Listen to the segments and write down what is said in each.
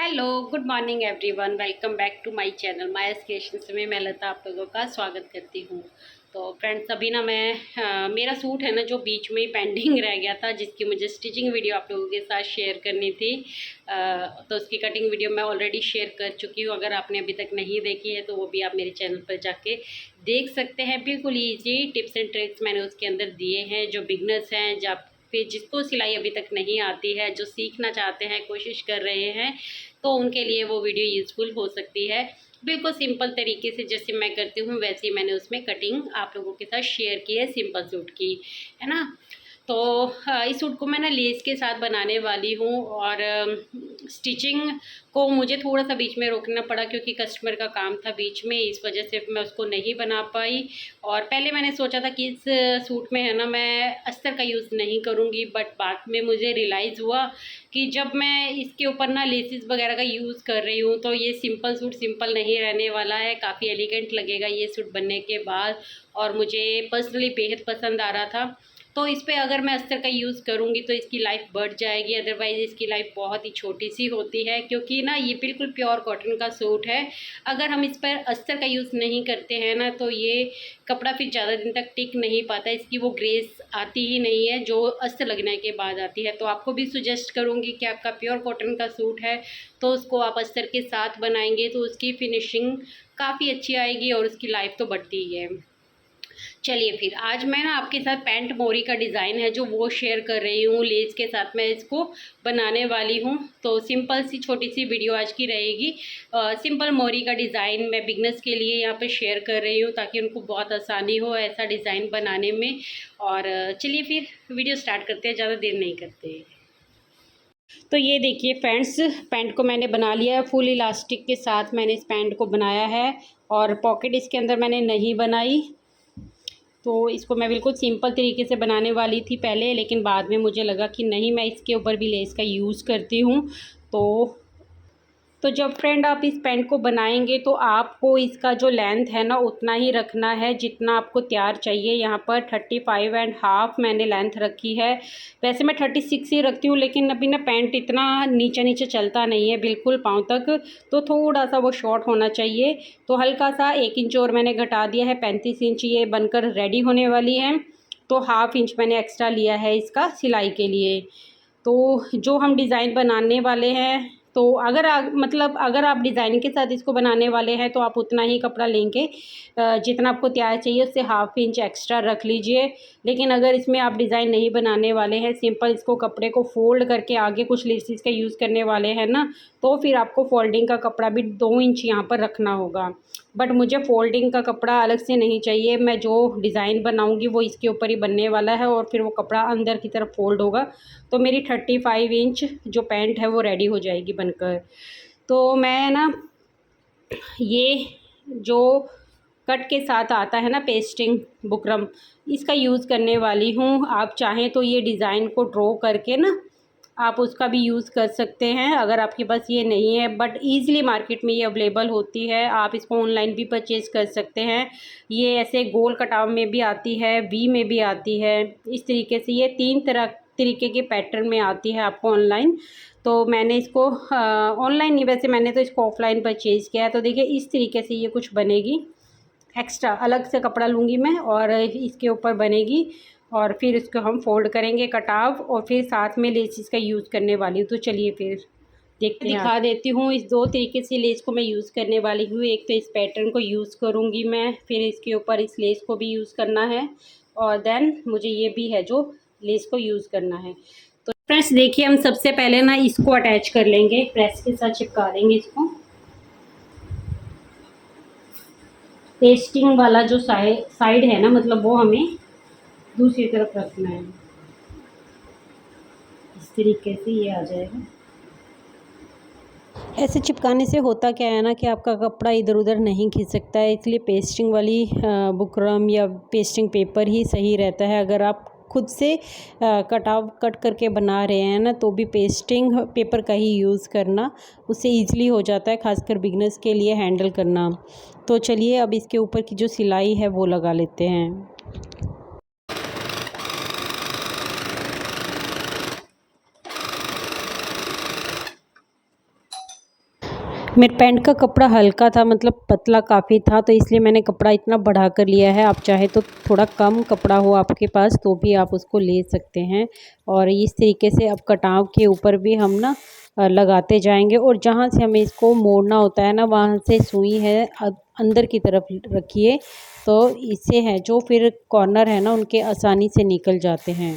Hello, good morning everyone. Welcome back to my channel my creations में मैं लता आप लोगों का स्वागत करती हूँ। तो फ्रेंड्स, अभी ना मेरा सूट है ना जो बीच में ही पेंडिंग रह गया था, जिसकी मुझे स्टिचिंग वीडियो आप लोगों के साथ शेयर करनी थी। तो उसकी कटिंग वीडियो मैं ऑलरेडी शेयर कर चुकी हूँ। अगर आपने अभी तक नहीं देखी है तो वो भी आप मेरे चैनल पर जाके देख सकते हैं। बिल्कुल ईजी टिप्स एंड ट्रिक्स मैंने उसके अंदर दिए हैं। जो बिगनर्स हैं, जब फिर जिसको सिलाई अभी तक नहीं आती है, जो सीखना चाहते हैं, कोशिश कर रहे हैं, तो उनके लिए वो वीडियो यूज़फुल हो सकती है। बिल्कुल सिंपल तरीके से जैसे मैं करती हूँ वैसे ही मैंने उसमें कटिंग आप लोगों के साथ शेयर की है, सिंपल सूट की, है ना। तो इस सूट को मैं ना लेस के साथ बनाने वाली हूँ। और स्टिचिंग को मुझे थोड़ा सा बीच में रोकना पड़ा क्योंकि कस्टमर का काम था बीच में, इस वजह से मैं उसको नहीं बना पाई। और पहले मैंने सोचा था कि इस सूट में है ना मैं अस्तर का यूज़ नहीं करूँगी, बट बाद में मुझे रियलाइज़ हुआ कि जब मैं इसके ऊपर ना लेसिस वगैरह का यूज़ कर रही हूँ तो ये सिंपल सूट सिंपल नहीं रहने वाला है, काफ़ी एलिगेंट लगेगा ये सूट बनने के बाद। और मुझे पर्सनली बेहद पसंद आ रहा था। तो इस पे अगर मैं अस्तर का यूज़ करूँगी तो इसकी लाइफ बढ़ जाएगी, अदरवाइज़ इसकी लाइफ बहुत ही छोटी सी होती है, क्योंकि ना ये बिल्कुल प्योर कॉटन का सूट है। अगर हम इस पर अस्तर का यूज़ नहीं करते हैं ना तो ये कपड़ा फिर ज़्यादा दिन तक टिक नहीं पाता, इसकी वो ग्रेस आती ही नहीं है जो अस्तर लगने के बाद आती है। तो आपको भी सुजेस्ट करूँगी कि आपका प्योर कॉटन का सूट है तो उसको आप अस्तर के साथ बनाएंगे तो उसकी फिनिशिंग काफ़ी अच्छी आएगी और उसकी लाइफ तो बढ़ती ही है। चलिए फिर आज मैं ना आपके साथ पैंट मोरी का डिज़ाइन है जो वो शेयर कर रही हूँ, लेस के साथ मैं इसको बनाने वाली हूँ। तो सिंपल सी छोटी सी वीडियो आज की रहेगी। सिंपल मोरी का डिज़ाइन मैं बिगनर्स के लिए यहाँ पे शेयर कर रही हूँ ताकि उनको बहुत आसानी हो ऐसा डिज़ाइन बनाने में। और चलिए फिर वीडियो स्टार्ट करते हैं, ज़्यादा देर नहीं करते। तो ये देखिए फ्रेंड्स, पैंट को मैंने बना लिया है, फुल इलास्टिक के साथ मैंने इस पैंट को बनाया है। और पॉकेट इसके अंदर मैंने नहीं बनाई। तो इसको मैं बिल्कुल सिंपल तरीके से बनाने वाली थी पहले, लेकिन बाद में मुझे लगा कि नहीं, मैं इसके ऊपर भी लेस का यूज़ करती हूँ। तो जब फ्रेंड आप इस पैंट को बनाएंगे तो आपको इसका जो लेंथ है ना उतना ही रखना है जितना आपको तैयार चाहिए। यहाँ पर 35.5 मैंने लेंथ रखी है। वैसे मैं 36 ही रखती हूँ, लेकिन अभी ना पैंट इतना नीचे नीचे चलता नहीं है बिल्कुल पाँव तक, तो थोड़ा सा वो शॉर्ट होना चाहिए। तो हल्का सा 1 इंच और मैंने घटा दिया है, 35 इंच ये बनकर रेडी होने वाली है। तो हाफ इंच मैंने एक्स्ट्रा लिया है इसका सिलाई के लिए। तो जो हम डिज़ाइन बनाने वाले हैं, तो मतलब अगर आप डिज़ाइनिंग के साथ इसको बनाने वाले हैं तो आप उतना ही कपड़ा लेंगे, जितना आपको तैयार चाहिए उससे हाफ इंच एक्स्ट्रा रख लीजिए। लेकिन अगर इसमें आप डिज़ाइन नहीं बनाने वाले हैं, सिंपल इसको कपड़े को फ़ोल्ड करके आगे कुछ लेसिस का यूज़ करने वाले हैं ना, तो फिर आपको फ़ोल्डिंग का कपड़ा भी 2 इंच यहाँ पर रखना होगा। बट मुझे फ़ोल्डिंग का कपड़ा अलग से नहीं चाहिए, मैं जो डिज़ाइन बनाऊँगी वो इसके ऊपर ही बनने वाला है और फिर वो कपड़ा अंदर की तरफ फ़ोल्ड होगा। तो मेरी 35 इंच जो पैंट है वो रेडी हो जाएगी बनकर। तो मैं ना ये जो कट के साथ आता है ना पेस्टिंग बुकरम, इसका यूज़ करने वाली हूँ। आप चाहें तो ये डिज़ाइन को ड्रॉ करके ना आप उसका भी यूज़ कर सकते हैं, अगर आपके पास ये नहीं है। बट ईज़िली मार्केट में ये अवेलेबल होती है, आप इसको ऑनलाइन भी परचेज़ कर सकते हैं। ये ऐसे गोल कटाव में भी आती है, वी में भी आती है, इस तरीके से ये 3 तरीके के पैटर्न में आती है आपको ऑनलाइन। तो मैंने इसको ऑनलाइन नहीं, वैसे मैंने तो इसको ऑफ़लाइन परचेज़ किया है। तो देखिए इस तरीके से ये कुछ बनेगी। एक्स्ट्रा अलग से कपड़ा लूँगी मैं और इसके ऊपर बनेगी, और फिर इसको हम फोल्ड करेंगे कटाव, और फिर साथ में लेसिस का यूज़ करने वाली हूँ। तो चलिए फिर देखते हैं, दिखा देती हूँ। इस 2 तरीके से लेस को मैं यूज़ करने वाली हूँ। एक तो इस पैटर्न को यूज़ करूँगी मैं, फिर इसके ऊपर इस लेस को भी यूज़ करना है, और देन मुझे ये भी है जो लेस को यूज़ करना है। तो फ्रेंड्स देखिए, हम सबसे पहले ना इसको अटैच कर लेंगे, प्रेस के साथ चिपका देंगे इसको। पेस्टिंग वाला जो साइड है ना, मतलब वो हमें दूसरी तरफ रखना है। इस तरीके से ये आ जाएगा। ऐसे चिपकाने से होता क्या है ना कि आपका कपड़ा इधर उधर नहीं खींच सकता है, इसलिए पेस्टिंग वाली बुकरम या पेस्टिंग पेपर ही सही रहता है। अगर आप खुद से कट करके बना रहे हैं ना, तो भी पेस्टिंग पेपर का ही यूज़ करना, उससे ईज़िली हो जाता है, खासकर बिगनर्स के लिए हैंडल करना। तो चलिए अब इसके ऊपर की जो सिलाई है वो लगा लेते हैं। मेरे पैंट का कपड़ा हल्का था, मतलब पतला काफ़ी था, तो इसलिए मैंने कपड़ा इतना बढ़ा कर लिया है। आप चाहे तो थोड़ा कम कपड़ा हो आपके पास तो भी आप उसको ले सकते हैं। और इस तरीके से अब कटाव के ऊपर भी हम ना लगाते जाएंगे, और जहाँ से हमें इसको मोड़ना होता है ना, वहाँ से सुई है अंदर की तरफ रखिए, तो इससे है जो फिर कॉर्नर है ना उनके आसानी से निकल जाते हैं।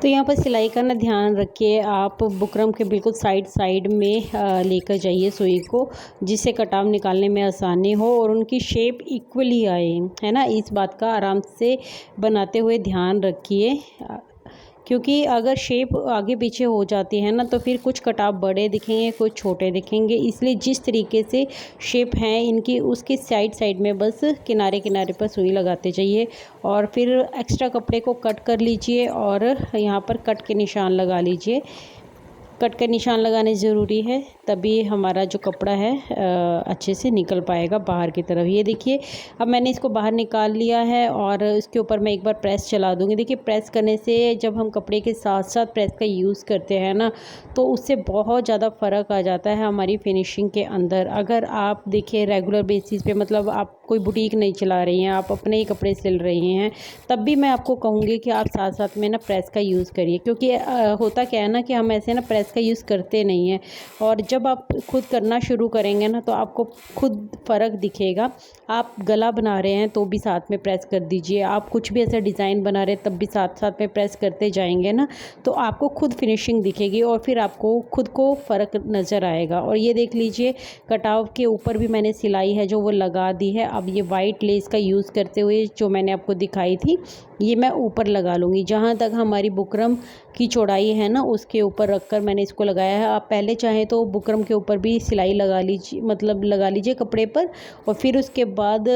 तो यहाँ पर सिलाई का ना ध्यान रखिए, आप बुकरम के बिल्कुल साइड साइड में लेकर जाइए सुई को, जिससे कटाव निकालने में आसानी हो और उनकी शेप इक्वली आए, है ना। इस बात का आराम से बनाते हुए ध्यान रखिए, क्योंकि अगर शेप आगे पीछे हो जाती है ना तो फिर कुछ कटाव बड़े दिखेंगे, कुछ छोटे दिखेंगे। इसलिए जिस तरीके से शेप है इनकी, उसके साइड साइड में बस किनारे किनारे पर सुई लगाते जाइए, और फिर एक्स्ट्रा कपड़े को कट कर लीजिए और यहाँ पर कट के निशान लगा लीजिए। कट के निशान लगाने ज़रूरी है, तभी हमारा जो कपड़ा है अच्छे से निकल पाएगा बाहर की तरफ। ये देखिए, अब मैंने इसको बाहर निकाल लिया है और इसके ऊपर मैं एक बार प्रेस चला दूँगी। देखिए, प्रेस करने से जब हम कपड़े के साथ साथ प्रेस का यूज़ करते हैं ना, तो उससे बहुत ज़्यादा फ़र्क आ जाता है हमारी फिनिशिंग के अंदर। अगर आप देखिए रेगुलर बेसिस पे, मतलब आप कोई बुटीक नहीं चला रही हैं, आप अपने ही कपड़े सिल रही हैं, तब भी मैं आपको कहूँगी कि आप साथ साथ में ना प्रेस का यूज़ करिए। क्योंकि होता क्या है ना कि हम ऐसे ना प्रेस का यूज़ करते नहीं हैं, और जब आप खुद करना शुरू करेंगे ना तो आपको खुद फ़र्क दिखेगा। आप गला बना रहे हैं तो भी साथ में प्रेस कर दीजिए, आप कुछ भी ऐसा डिज़ाइन बना रहे हैं तब भी साथ साथ में प्रेस करते जाएंगे ना, तो आपको खुद फिनिशिंग दिखेगी और फिर आपको खुद को फ़र्क नज़र आएगा। और ये देख लीजिए, कटाव के ऊपर भी मैंने सिलाई है जो वो लगा दी है। अब ये वाइट लेस का यूज़ करते हुए जो मैंने आपको दिखाई थी, ये मैं ऊपर लगा लूँगी। जहाँ तक हमारी बुकरम की चौड़ाई है ना, उसके ऊपर रखकर मैंने इसको लगाया है। आप पहले चाहें तो बुकरम के ऊपर भी सिलाई लगा लीजिए, मतलब लगा लीजिए कपड़े पर, और फिर उसके बाद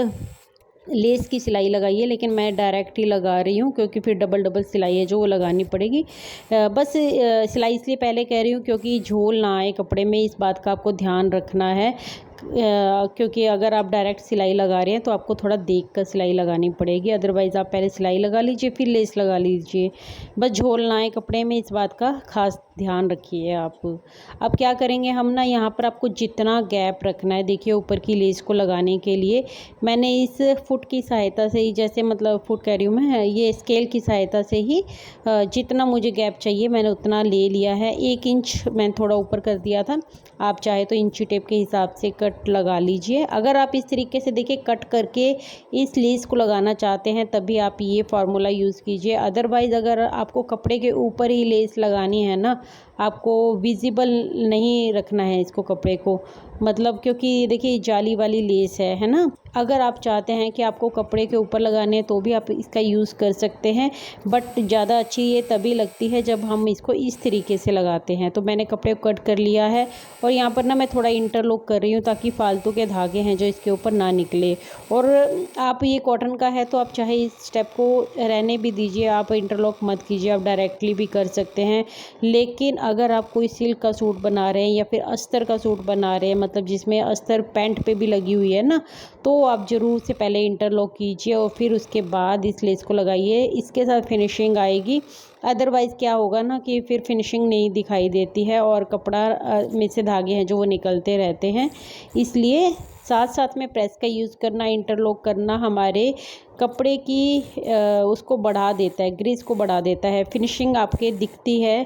लेस की सिलाई लगाइए। लेकिन मैं डायरेक्ट ही लगा रही हूँ, क्योंकि फिर डबल डबल सिलाई है जो वो लगानी पड़ेगी। बस सिलाई इसलिए पहले कह रही हूँ क्योंकि झोल ना आए कपड़े में, इस बात का आपको ध्यान रखना है। क्योंकि अगर आप डायरेक्ट सिलाई लगा रहे हैं तो आपको थोड़ा देख कर सिलाई लगानी पड़ेगी, अदरवाइज़ आप पहले सिलाई लगा लीजिए फिर लेस लगा लीजिए। बस झोल ना आए कपड़े में, इस बात का खास ध्यान रखिए आप। अब क्या करेंगे हम ना, यहाँ पर आपको जितना गैप रखना है, देखिए ऊपर की लेस को लगाने के लिए मैंने इस फुट की सहायता से ही, जैसे मतलब फुट कह रही हूँ मैं, ये स्केल की सहायता से ही जितना मुझे गैप चाहिए मैंने उतना ले लिया है। 1 इंच मैंने थोड़ा ऊपर कर दिया था, आप चाहे तो इंची टेप के हिसाब से कट लगा लीजिए। अगर आप इस तरीके से देखिए कट करके इस लेस को लगाना चाहते हैं तभी आप ये फार्मूला यूज़ कीजिए। अदरवाइज़ अगर आपको कपड़े के ऊपर ही लेस लगानी है ना, आपको विजिबल नहीं रखना है इसको कपड़े को, मतलब क्योंकि देखिए जाली वाली लेस है ना। अगर आप चाहते हैं कि आपको कपड़े के ऊपर लगाने हैं तो भी आप इसका यूज़ कर सकते हैं, बट ज़्यादा अच्छी ये तभी लगती है जब हम इसको इस तरीके से लगाते हैं। तो मैंने कपड़े को कट कर लिया है, और यहाँ पर ना मैं थोड़ा इंटरलॉक कर रही हूँ ताकि फालतू के धागे हैं जो इसके ऊपर ना निकले। और आप ये कॉटन का है तो आप चाहे इस स्टेप को रहने भी दीजिए, आप इंटरलॉक मत कीजिए, आप डायरेक्टली भी कर सकते हैं। लेकिन अगर आप कोई सिल्क का सूट बना रहे हैं या फिर अस्तर का सूट बना रहे हैं, मतलब जिसमें अस्तर पैंट पे भी लगी हुई है ना, तो आप ज़रूर से पहले इंटरलॉक कीजिए और फिर उसके बाद इस लेस को लगाइए, इसके साथ फिनिशिंग आएगी। अदरवाइज़ क्या होगा ना कि फिर फिनिशिंग नहीं दिखाई देती है और कपड़ा में से धागे हैं जो वो निकलते रहते हैं। इसलिए साथ साथ में प्रेस का यूज़ करना, इंटरलॉक करना हमारे कपड़े की उसको बढ़ा देता है, ग्रेस को बढ़ा देता है। फिनिशिंग आपके दिखती है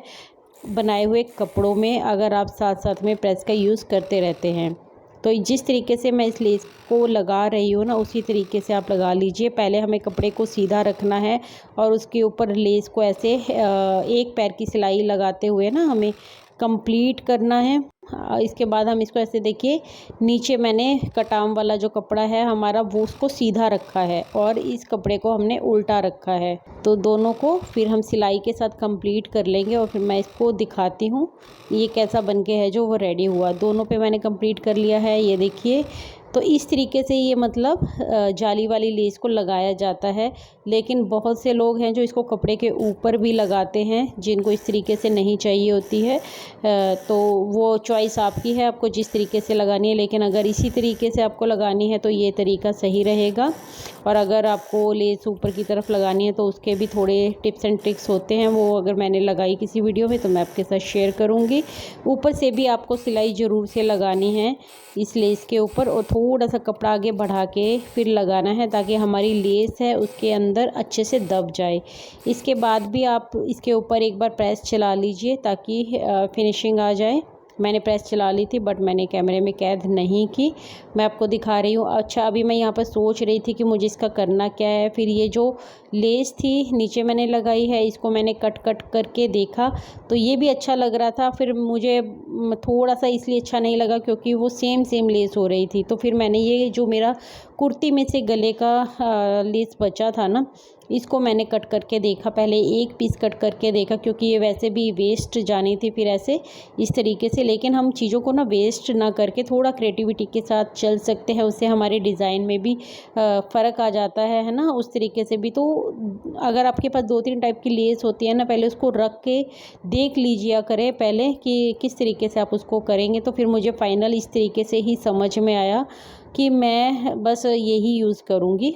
बनाए हुए कपड़ों में, अगर आप साथ साथ में प्रेस का यूज़ करते रहते हैं। तो जिस तरीके से मैं इस लेस को लगा रही हूँ ना, उसी तरीके से आप लगा लीजिए। पहले हमें कपड़े को सीधा रखना है और उसके ऊपर लेस को ऐसे एक पैर की सिलाई लगाते हुए ना हमें कंप्लीट करना है। इसके बाद हम इसको ऐसे देखिए, नीचे मैंने कटाम वाला जो कपड़ा है हमारा वो उसको सीधा रखा है और इस कपड़े को हमने उल्टा रखा है। तो दोनों को फिर हम सिलाई के साथ कंप्लीट कर लेंगे और फिर मैं इसको दिखाती हूँ ये कैसा बन के है जो वो रेडी हुआ। दोनों पे मैंने कंप्लीट कर लिया है, ये देखिए तो इस तरीके से ये मतलब जाली वाली लेस को लगाया जाता है। लेकिन बहुत से लोग हैं जो इसको कपड़े के ऊपर भी लगाते हैं, जिनको इस तरीके से नहीं चाहिए होती है। तो वो चॉइस आपकी है, आपको जिस तरीके से लगानी है। लेकिन अगर इसी तरीके से आपको लगानी है तो ये तरीका सही रहेगा। और अगर आपको लेस ऊपर की तरफ लगानी है तो उसके भी थोड़े टिप्स एंड ट्रिक्स होते हैं, वो अगर मैंने लगाई किसी वीडियो में तो मैं आपके साथ शेयर करूँगी। ऊपर से भी आपको सिलाई ज़रूर से लगानी है इस लेस के ऊपर, और थोड़ा सा कपड़ा आगे बढ़ा के फिर लगाना है ताकि हमारी लेस है उसके अंदर अच्छे से दब जाए। इसके बाद भी आप इसके ऊपर एक बार प्रेस चला लीजिए ताकि फिनिशिंग आ जाए। मैंने प्रेस चला ली थी बट मैंने कैमरे में कैद नहीं की, मैं आपको दिखा रही हूँ। अच्छा, अभी मैं यहाँ पर सोच रही थी कि मुझे इसका करना क्या है। फिर ये जो लेस थी नीचे मैंने लगाई है, इसको मैंने कट करके देखा तो ये भी अच्छा लग रहा था। फिर मुझे थोड़ा सा इसलिए अच्छा नहीं लगा क्योंकि वो सेम लेस हो रही थी। तो फिर मैंने ये जो मेरा कुर्ती में से गले का लेस बचा था ना, इसको मैंने कट करके देखा। पहले एक पीस कट करके देखा क्योंकि ये वैसे भी वेस्ट जानी थी फिर ऐसे इस तरीके से। लेकिन हम चीज़ों को ना वेस्ट ना करके थोड़ा क्रिएटिविटी के साथ चल सकते हैं, उससे हमारे डिज़ाइन में भी फ़र्क आ जाता है ना, उस तरीके से भी। तो अगर आपके पास 2-3 टाइप की लेस होती है ना, पहले उसको रख के देख लीजिए करें पहले कि किस तरीके से आप उसको करेंगे। तो फिर मुझे फ़ाइनल इस तरीके से ही समझ में आया कि मैं बस यही यूज़ करूँगी।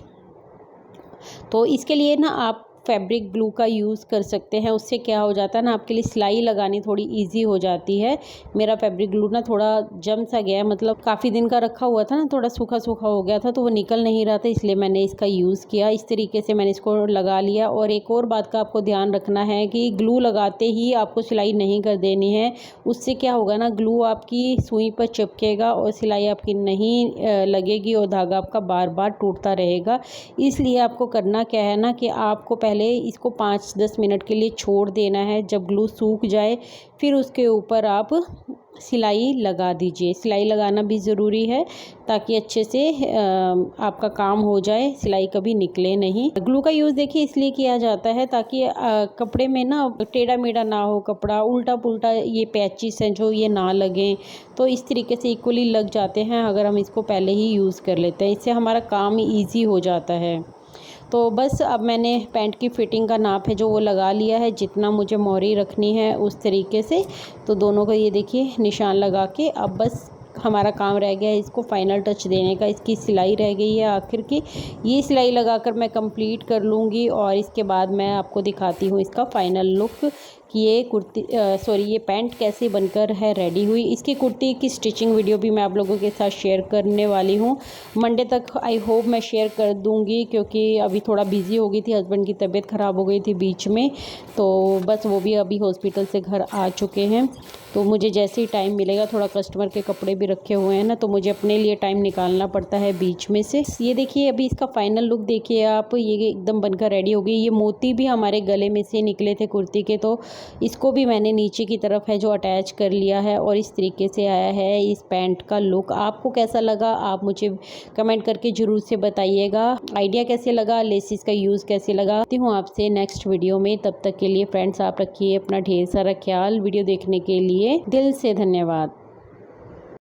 तो इसके लिए ना आप फैब्रिक ग्लू का यूज़ कर सकते हैं। उससे क्या हो जाता है ना, आपके लिए सिलाई लगानी थोड़ी इजी हो जाती है। मेरा फैब्रिक ग्लू ना थोड़ा जम सा गया है, मतलब काफ़ी दिन का रखा हुआ था ना, थोड़ा सूखा हो गया था तो वो निकल नहीं रहा था, इसलिए मैंने इसका यूज़ किया। इस तरीके से मैंने इसको लगा लिया। और एक और बात का आपको ध्यान रखना है कि ग्लू लगाते ही आपको सिलाई नहीं कर देनी है। उससे क्या होगा ना, ग्लू आपकी सुई पर चिपकेगा और सिलाई आपकी नहीं लगेगी और धागा आपका बार बार टूटता रहेगा। इसलिए आपको करना क्या है ना कि आपको पहले इसको 5-10 मिनट के लिए छोड़ देना है। जब ग्लू सूख जाए फिर उसके ऊपर आप सिलाई लगा दीजिए। सिलाई लगाना भी ज़रूरी है ताकि अच्छे से आपका काम हो जाए, सिलाई कभी निकले नहीं। ग्लू का यूज़ देखिए इसलिए किया जाता है ताकि कपड़े में ना टेढ़ा मेढ़ा ना हो, कपड़ा उल्टा पुल्टा ये पैचेस हैं जो ये ना लगें। तो इस तरीके से इक्वली लग जाते हैं अगर हम इसको पहले ही यूज़ कर लेते हैं। इससे हमारा काम ईजी हो जाता है। तो बस अब मैंने पैंट की फ़िटिंग का नाप है जो वो लगा लिया है, जितना मुझे मोहरी रखनी है उस तरीके से। तो दोनों को ये देखिए निशान लगा के अब बस हमारा काम रह गया है इसको फाइनल टच देने का। इसकी सिलाई रह गई है आखिर की, ये सिलाई लगाकर मैं कंप्लीट कर लूँगी और इसके बाद मैं आपको दिखाती हूँ इसका फाइनल लुक कि ये पैंट कैसे बनकर है रेडी हुई। इसकी कुर्ती की स्टिचिंग वीडियो भी मैं आप लोगों के साथ शेयर करने वाली हूँ। मंडे तक आई होप मैं शेयर कर दूँगी क्योंकि अभी थोड़ा बिज़ी हो गई थी, हस्बैंड की तबीयत ख़राब हो गई थी बीच में, तो बस वो भी अभी हॉस्पिटल से घर आ चुके हैं। तो मुझे जैसे ही टाइम मिलेगा, थोड़ा कस्टमर के कपड़े भी रखे हुए हैं ना, तो मुझे अपने लिए टाइम निकालना पड़ता है बीच में से। ये देखिए अभी इसका फाइनल लुक देखिए आप, ये एकदम बनकर रेडी हो गई। ये मोती भी हमारे गले में से निकले थे कुर्ती के, तो इसको भी मैंने नीचे की तरफ है जो अटैच कर लिया है और इस तरीके से आया है इस पैंट का लुक। आपको कैसा लगा आप मुझे कमेंट करके ज़रूर से बताइएगा। आइडिया कैसे लगा, लेसिस का यूज़ कैसे लगा। हूँ आपसे नेक्स्ट वीडियो में, तब तक के लिए फ्रेंड्स आप रखिए अपना ढेर सारा ख्याल। वीडियो देखने के लिए दिल से धन्यवाद।